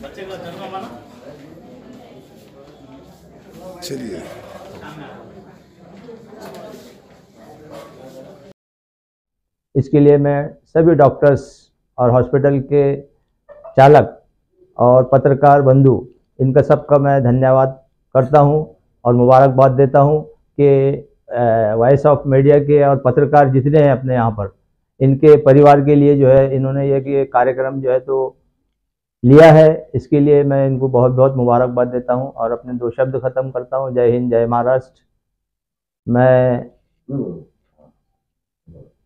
बच्चे का जन्म माना चलिए। इसके लिए मैं सभी डॉक्टर्स और हॉस्पिटल के चालक और पत्रकार बंधु, इनका सबका मैं धन्यवाद करता हूं और मुबारकबाद देता हूं कि वॉइस ऑफ मीडिया के और पत्रकार जितने हैं अपने यहाँ पर, इनके परिवार के लिए जो है इन्होंने ये कार्यक्रम जो है तो लिया है। इसके लिए मैं इनको बहुत बहुत मुबारकबाद देता हूं और अपने 2 शब्द ख़त्म करता हूं। जय हिंद, जय महाराष्ट्र। मैं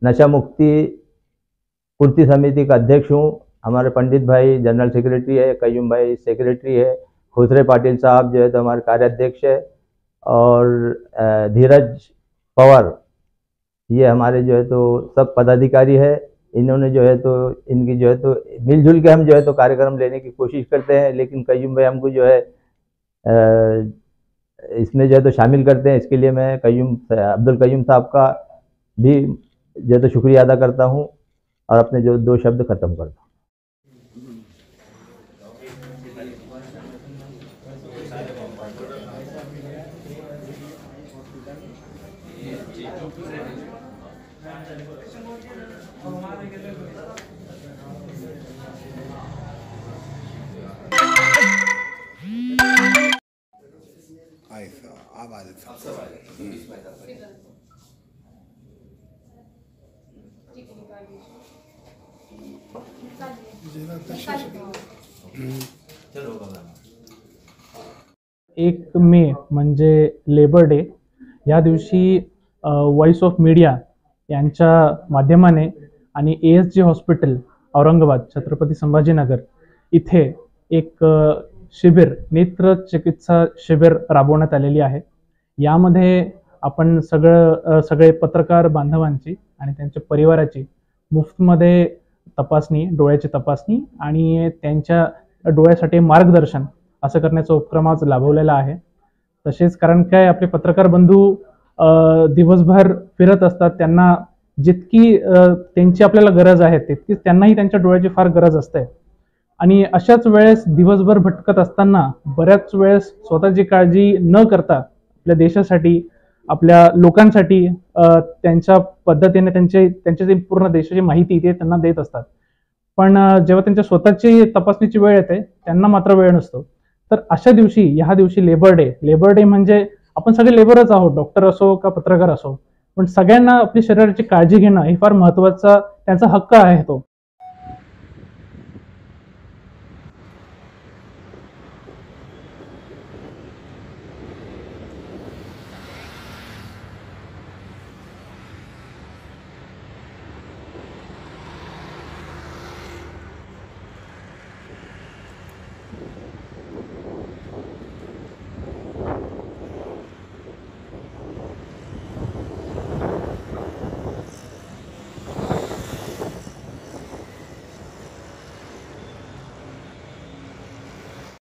नशा मुक्ति पूर्ति समिति का अध्यक्ष हूं। हमारे पंडित भाई जनरल सेक्रेटरी है, कयूम भाई सेक्रेटरी है, खुसरे पाटिल साहब जो है तो हमारे कार्याध्यक्ष है, और धीरज पवार ये हमारे जो है तो सब पदाधिकारी है। इन्होंने जो है तो इनकी जो है तो मिलजुल के हम जो है तो कार्यक्रम लेने की कोशिश करते हैं, लेकिन कयूम भाई हमको जो है इसमें जो है तो शामिल करते हैं। इसके लिए मैं अब्दुल कयूम साहब का भी जो है तो शुक्रिया अदा करता हूं और अपने जो 2 शब्द खत्म करता हूं। एक मे म्हणजे लेबर डे, या दिवशी व्हॉइस ऑफ मीडिया यांच्या माध्यमाने आणि ASG हॉस्पिटल औरंगाबाद छत्रपती संभाजीनगर इथे एक शिबिर, नेत्र चिकित्सा शिबिर राबवण्यात आलेली आहे। यामध्ये आपण सगळे पत्रकार बांधवांची आणि त्यांच्या परिवाराची मुफ्तमध्ये तपासणी, डोळ्याची तपासणी आणि त्यांच्या डोळ्यासाठी मार्गदर्शन असं करण्याचा उपक्रम आज लाभवलेला आहे। तसेच कारण काय आपले पत्रकार बंधू दिवसभर फिरत असतात, त्यांना जितकी त्यांची आपल्याला गरज आहे तितकीच त्यांनाही त्यांच्या डोळ्याची फार गरज असते आणि अशाच वेळेस दिवसभर भटकत असताना बऱ्याच वेळेस स्वतःची काळजी न करता आपल्या देशासाठी, आपल्या लोकांसाठी त्यांच्या पद्धतीने त्यांची पूर्ण देशाची माहिती ते त्यांना देत असतात। पण जेव्हा त्यांच्या स्वतःची तपासणीची वेळ येते त्यांना मात्र वेळ नसतो। तर अशा दिवशी, ह्या दिवशी लेबर डे म्हणजे आपण सगळे लेबरच आहोत, डॉक्टर असो का पत्रकार असो, पण सगळ्यांना आपली शरीराची काळजी घेणं हे फार महत्त्वाचा त्यांचा हक्क आहे तो।